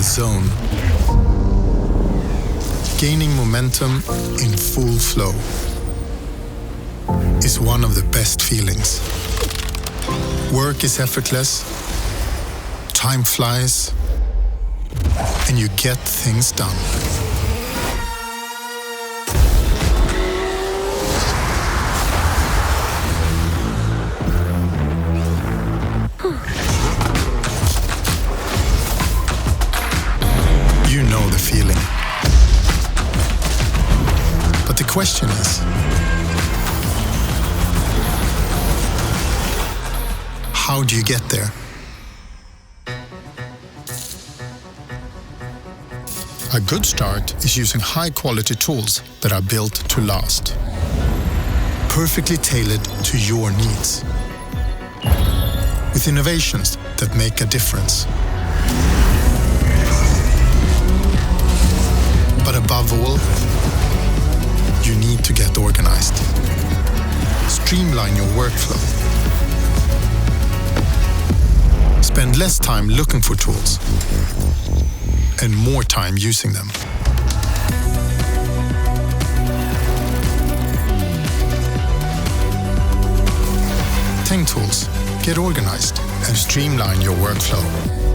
the zone. Gaining momentum in full flow is one of the best feelings. Work is effortless, time flies, and you get things done. You know the feeling. But the question is, how do you get there? A good start is using high-quality tools that are built to last. Perfectly tailored to your needs. With innovations that make a difference. But above all, you need to get organized. Streamline your workflow. Spend less time looking for tools and more time using them. TengTools. Get organized and streamline your workflow.